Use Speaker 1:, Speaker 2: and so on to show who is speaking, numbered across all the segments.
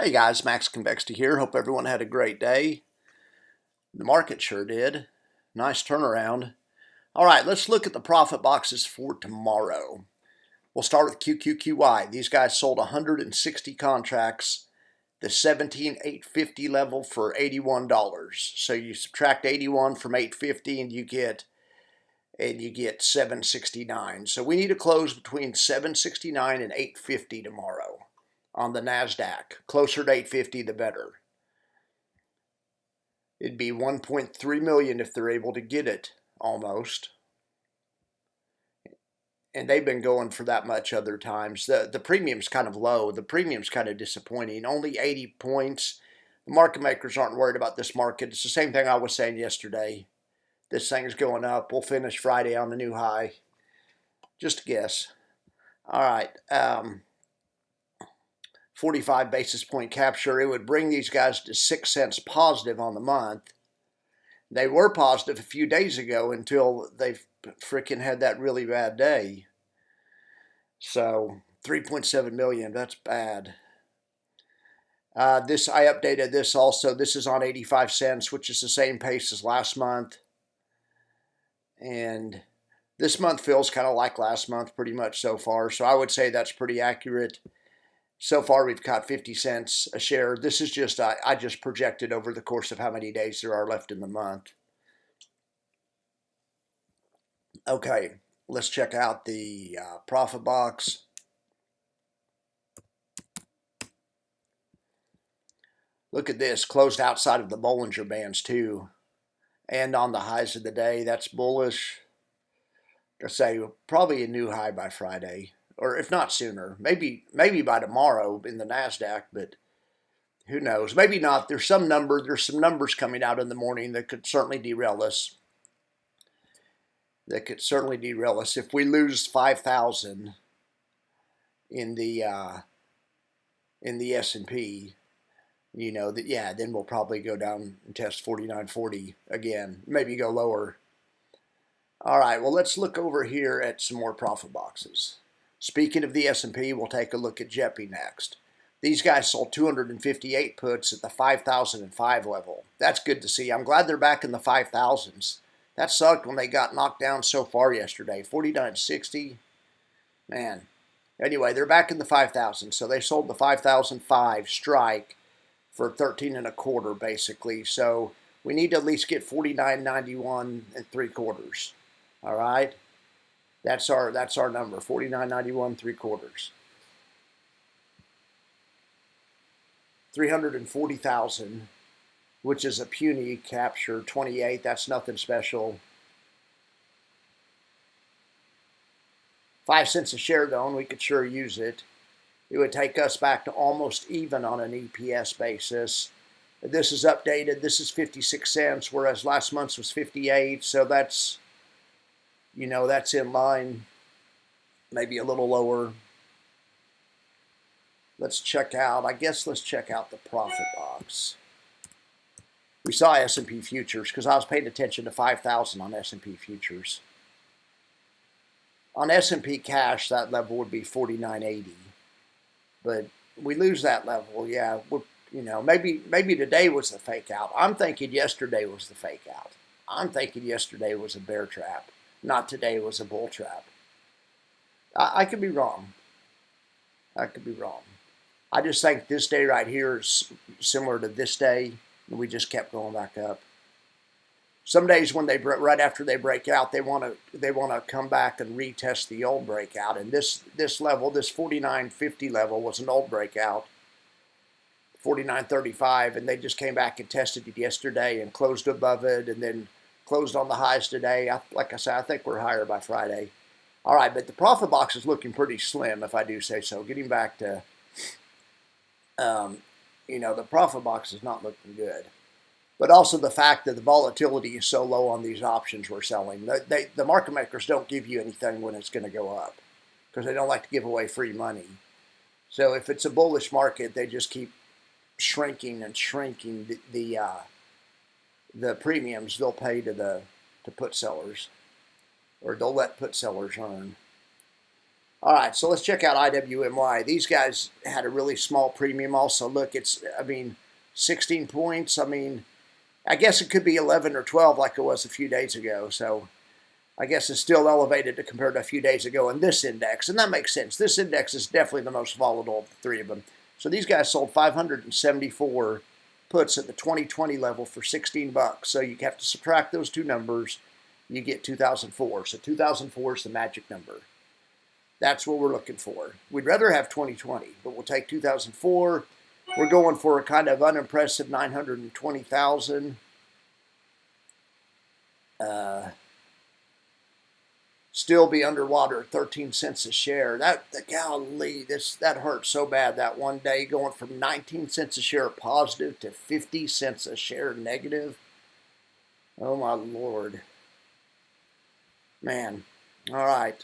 Speaker 1: Hey guys, Max Convexity here. Hope everyone had a great day. The market sure did. Nice turnaround. All right, let's look at the profit boxes for tomorrow. We'll start with QQQY. These guys sold 160 contracts, the 17,850 level for $81. So you subtract 81 from 850 and you get 769. So we need to close between 769 and 850 tomorrow on the NASDAQ. Closer to 850, the better. It'd be 1.3 million if they're able to get it, almost. And they've been going for that much other times. The premium's kind of low. The premium's kind of disappointing. Only 80 points. The market makers aren't worried about this market. It's the same thing I was saying yesterday. This thing's going up. We'll finish Friday on the new high. Just a guess. All right. 45 basis point capture. It would bring these guys to 6 cents positive on the month. They were positive a few days ago until they freaking had that really bad day. So 3.7 million, that's bad. I updated this also. This is on 85 cents, which is the same pace as last month. And this month feels kind of like last month pretty much so far. So I would say that's pretty accurate. So far, we've caught 50 cents a share. This is just, I just projected over the course of how many days there are left in the month. Okay, let's check out the profit box. Look at this, closed outside of the Bollinger Bands too. And on the highs of the day, that's bullish. I say probably a new high by Friday. Or if not sooner, maybe by tomorrow in the NASDAQ, but who knows? Maybe not. There's some numbers coming out in the morning that could certainly derail us. If we lose 5,000 in the S&P, then we'll probably go down and test 49.40 again, maybe go lower. All right, well, let's look over here at some more profit boxes. Speaking of the S&P, we'll take a look at Jeppy next. These guys sold 258 puts at the 5,005 level. That's good to see. I'm glad they're back in the 5,000s. That sucked when they got knocked down so far yesterday. 49.60. Man. Anyway, they're back in the 5,000s. So they sold the 5,005 strike for 13 and a quarter basically. So we need to at least get 49.91 and 3/4. All right? That's our number, 49.91 3/4. 340,000, which is a puny capture. 28, that's nothing special. 5 cents a share though, and we could sure use it. It would take us back to almost even on an EPS basis. This is updated. This is 56 cents, whereas last month's was 58. So that's, that's in line, maybe a little lower. Let's check out the profit box. We saw S&P futures because I was paying attention to 5,000 on S&P futures. On S&P cash, that level would be 49.80. But we lose that level, yeah. Maybe today was the fake out. I'm thinking yesterday was the fake out. I'm thinking yesterday was a bear trap. Not today was a bull trap. I could be wrong. I just think this day right here is similar to this day, and we just kept going back up. Some days when right after they break out, they want to come back and retest the old breakout. And this level, this 49.50 level, was an old breakout, 49.35, and they just came back and tested it yesterday and closed above it, and then closed on the highs today. Like I said, I think we're higher by Friday. All right, but the profit box is looking pretty slim, if I do say so. Getting back to, the profit box is not looking good. But also the fact that the volatility is so low on these options we're selling. The market makers don't give you anything when it's going to go up because they don't like to give away free money. So if it's a bullish market, they just keep shrinking and shrinking the premiums they'll pay to put sellers, or they'll let put sellers earn. All right, so let's check out IWMY. These guys had a really small premium also. Look, I mean, 16 points. I mean, I guess it could be 11 or 12 like it was a few days ago. So I guess it's still elevated to compared to a few days ago in this index. And that makes sense. This index is definitely the most volatile of the three of them. So these guys sold 574 puts at the 2020 level for 16 bucks. So you have to subtract those two numbers. You get 2004. So 2004 is the magic number. That's what we're looking for. We'd rather have 2020, but we'll take 2004. We're going for a kind of unimpressive 920,000. Still be underwater, 13 cents a share. Golly, that hurt so bad that one day, going from 19 cents a share positive to 50 cents a share negative. Oh my Lord. Man. All right.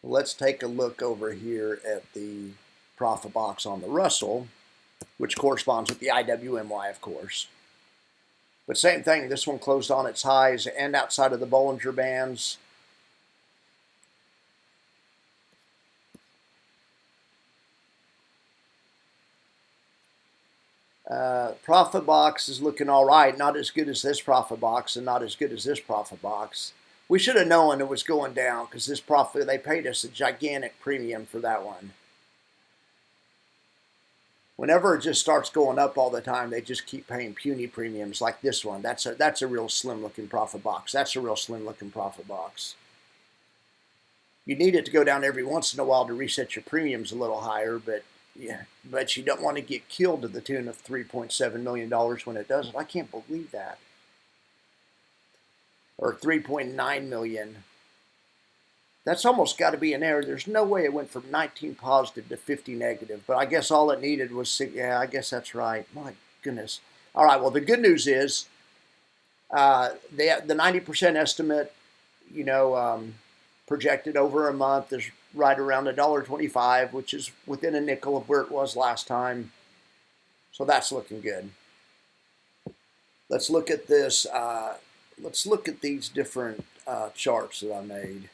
Speaker 1: Let's take a look over here at the profit box on the Russell, which corresponds with the IWMY, of course. But same thing, this one closed on its highs and outside of the Bollinger Bands. Profit box is looking all right. Not as good as this profit box and not as good as this profit box. We should have known it was going down because this profit, they paid us a gigantic premium for that one. Whenever it just starts going up all the time, they just keep paying puny premiums like this one. That's a real slim-looking profit box. That's a real slim-looking profit box. You need it to go down every once in a while to reset your premiums a little higher, but yeah, but you don't want to get killed to the tune of $3.7 million when it doesn't. I can't believe that. Or 3.9 million. That's almost got to be an error. There's no way it went from 19 positive to 50 negative. But I guess all it needed was, yeah, I guess that's right. My goodness. All right, well, the good news is the 90% estimate, projected over a month is right around $1.25, which is within a nickel of where it was last time. So that's looking good. Let's look at this. Let's look at these different charts that I made.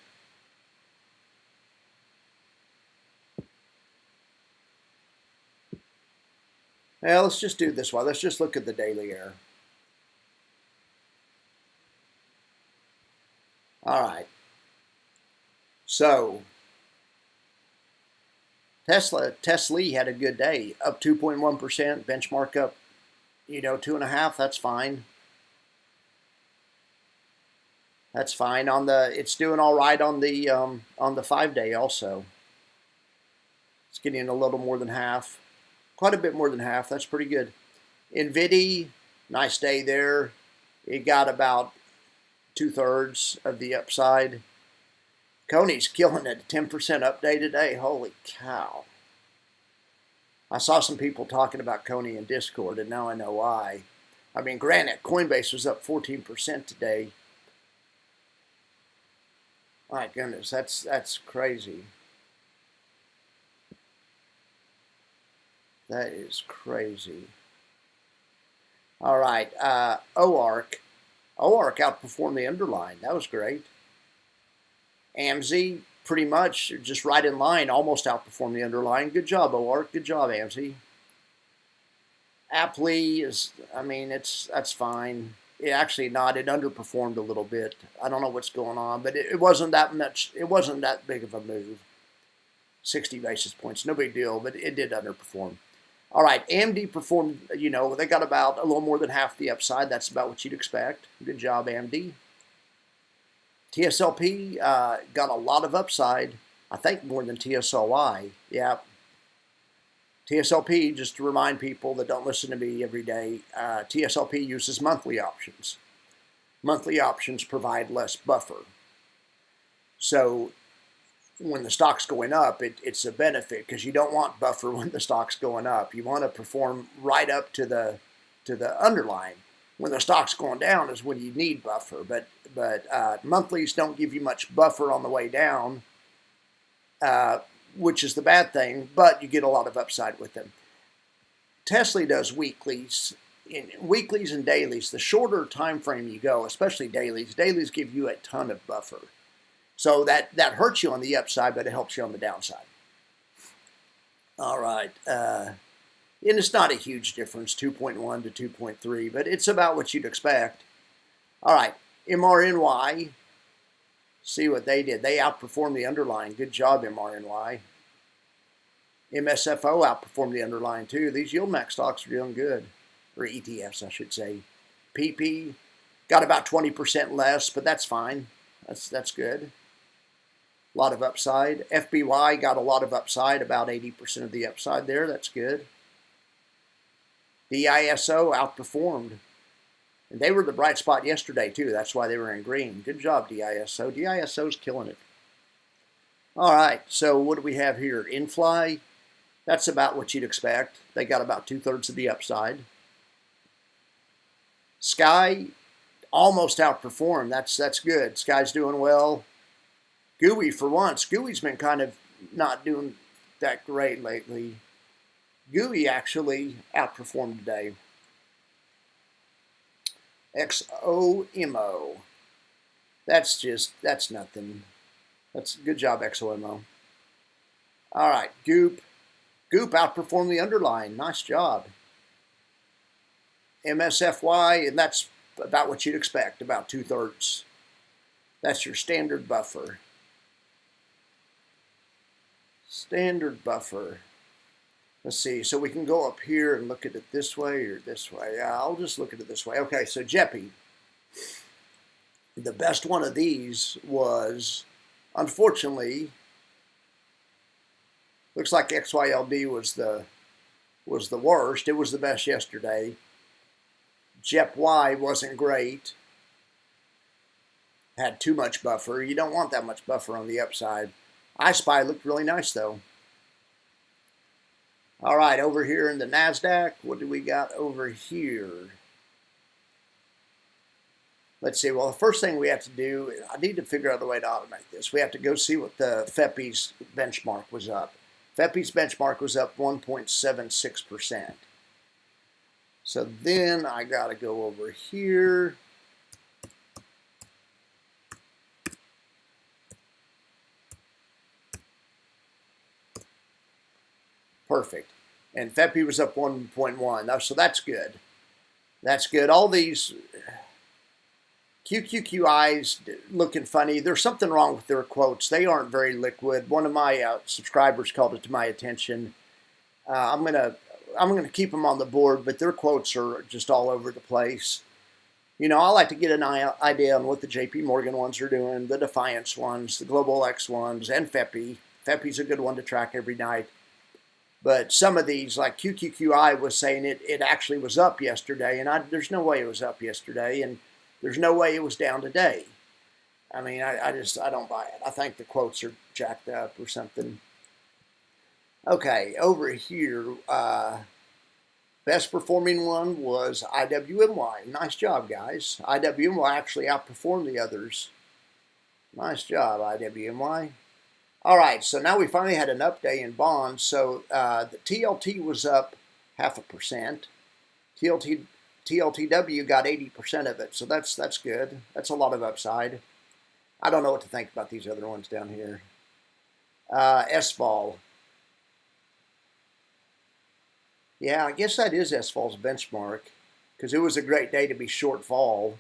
Speaker 1: Now, let's just do this one. Let's just look at the daily error. All right. So, Tesla had a good day, up 2.1%, benchmark up, 2.5%, that's fine. That's fine. It's doing all right on the 5-day also. It's getting a little more than half. Quite a bit more than half. That's pretty good. NVIDIA, nice day there. It got about 2/3 of the upside. Coney's killing it. 10% up day today. Holy cow. I saw some people talking about Coney in Discord, and now I know why. I mean, granted, Coinbase was up 14% today. My goodness, that's crazy. That is crazy. All right, OARC outperformed the underlying. That was great. AMZ pretty much just right in line, almost outperformed the underlying. Good job, OARC. Good job, AMZ. Aptly is, that's fine. It actually not. It underperformed a little bit. I don't know what's going on, but it wasn't that much. It wasn't that big of a move. 60 basis points, no big deal, but it did underperform. All right, AMD performed, they got about a little more than half the upside. That's about what you'd expect. Good job, AMD. TSLP got a lot of upside. I think more than TSLY. Yeah. TSLP, just to remind people that don't listen to me every day, TSLP uses monthly options. Monthly options provide less buffer. So when the stock's going up, it's a benefit because you don't want buffer when the stock's going up. You want to perform right up to the underlying. When the stock's going down is when you need buffer. But monthlies don't give you much buffer on the way down, which is the bad thing. But you get a lot of upside with them. Tesla does weeklies, in weeklies and dailies, the shorter time frame you go, especially dailies give you a ton of buffer. So that hurts you on the upside, but it helps you on the downside. All right. And it's not a huge difference, 2.1 to 2.3, but it's about what you'd expect. All right. MRNY. See what they did. They outperformed the underlying. Good job, MRNY. MSFO outperformed the underlying too. These yield max stocks are doing good. Or ETFs, I should say. PP got about 20% less, but that's fine. That's good. A lot of upside. FBY got a lot of upside, about 80% of the upside there. That's good. DISO outperformed. And they were the bright spot yesterday, too. That's why they were in green. Good job, DISO. DISO's killing it. All right, so what do we have here? Infly, that's about what you'd expect. They got about 2/3 of the upside. Sky almost outperformed. That's good. Sky's doing well. GUI, for once. GUI's been kind of not doing that great lately. GUI actually outperformed today. XOMO. That's nothing. That's good job, XOMO. All right, Goop. Goop outperformed the underlying. Nice job. MSFY, and that's about what you'd expect, about 2/3. That's your standard buffer. Standard buffer. Let's see, so we can go up here and look at it this way or this way. I'll just look at it this way. Okay, so Jeppy. The best one of these was, unfortunately, looks like XYLD was the worst. It was the best yesterday. JEPY wasn't great. Had too much buffer. You don't want that much buffer on the upside. iSpy looked really nice, though. All right, over here in the NASDAQ, what do we got over here? Let's see. Well, the first thing we have to do, I need to figure out a way to automate this. We have to go see what the FEPI's benchmark was up. FEPI's benchmark was up 1.76%. So then I got to go over here. Perfect. And FEPI was up 1.1. So that's good. That's good. All these QQQIs looking funny. There's something wrong with their quotes. They aren't very liquid. One of my subscribers called it to my attention. I'm gonna keep them on the board, but their quotes are just all over the place. You know, I like to get an idea on what the JP Morgan ones are doing, the Defiance ones, the Global X ones, and FEPI. FEPI's a good one to track every night. But some of these, like QQQI was saying it actually was up yesterday, and there's no way it was up yesterday, and there's no way it was down today. I mean, I don't buy it. I think the quotes are jacked up or something. Okay, over here, best performing one was IWMY. Nice job, guys. IWMY actually outperformed the others. Nice job, IWMY. All right, so now we finally had an up day in bonds. So the TLT was up 0.5%. TLTW got 80% of it, so that's good. That's a lot of upside. I don't know what to think about these other ones down here. SVOL. Yeah, I guess that is SVOL's benchmark because it was a great day to be short vol.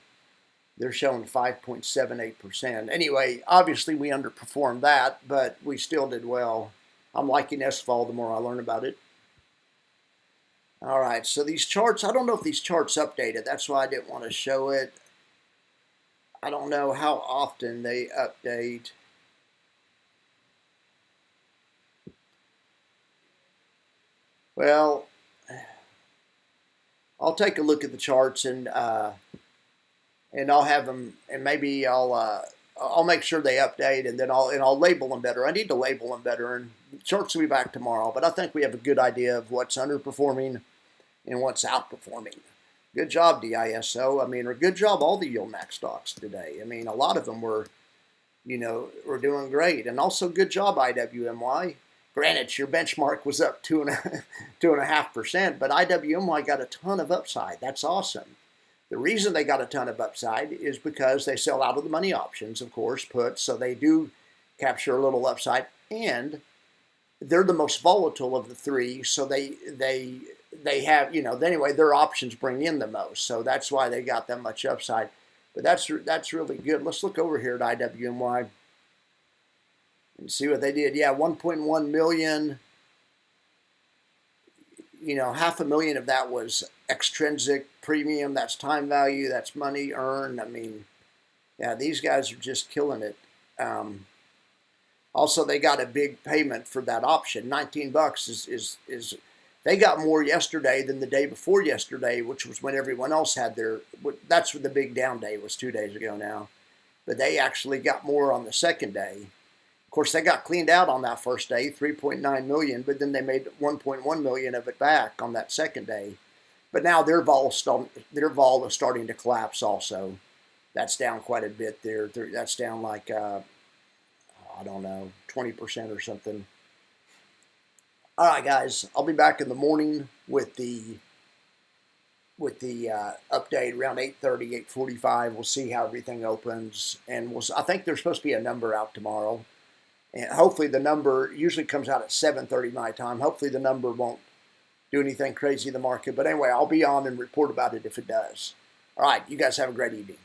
Speaker 1: They're showing 5.78%. Anyway, obviously we underperformed that, but we still did well. I'm liking SVOL the more I learn about it. All right, so these charts, I don't know if these charts updated. That's why I didn't want to show it. I don't know how often they update. Well, I'll take a look at the charts and I'll have them, and maybe I'll make sure they update, and then I'll label them better. I need to label them better, and the charts will be back tomorrow. But I think we have a good idea of what's underperforming and what's outperforming. Good job, DISO. I mean, or good job all the yield max stocks today. I mean, a lot of them were doing great, and also good job IWMY. Granted, your benchmark was up 2.5%, but IWMY got a ton of upside. That's awesome. The reason they got a ton of upside is because they sell out of the money options, of course, puts, so they do capture a little upside, and they're the most volatile of the three, so they have, anyway, their options bring in the most, so that's why they got that much upside. But that's really good. Let's look over here at IWMY and see what they did. Yeah, 1.1 million. $500,000 of that was extrinsic premium. That's time value. That's money earned. I mean, yeah, these guys are just killing it. Also, they got a big payment for that option. $19 is they got more yesterday than the day before yesterday, which was when everyone else had their. That's what the big down day was 2 days ago now, but they actually got more on the second day. Of course, they got cleaned out on that first day, 3.9 million, but then they made 1.1 million of it back on that second day. But now their vol is starting to collapse also. That's down quite a bit there. That's down like, I don't know, 20% or something. All right, guys, I'll be back in the morning with the update around 8:30, 8:45. We'll see how everything opens, and I think there's supposed to be a number out tomorrow. And hopefully the number usually comes out at 7:30 my time. Hopefully the number won't do anything crazy in the market. But anyway, I'll be on and report about it if it does. All right, you guys have a great evening.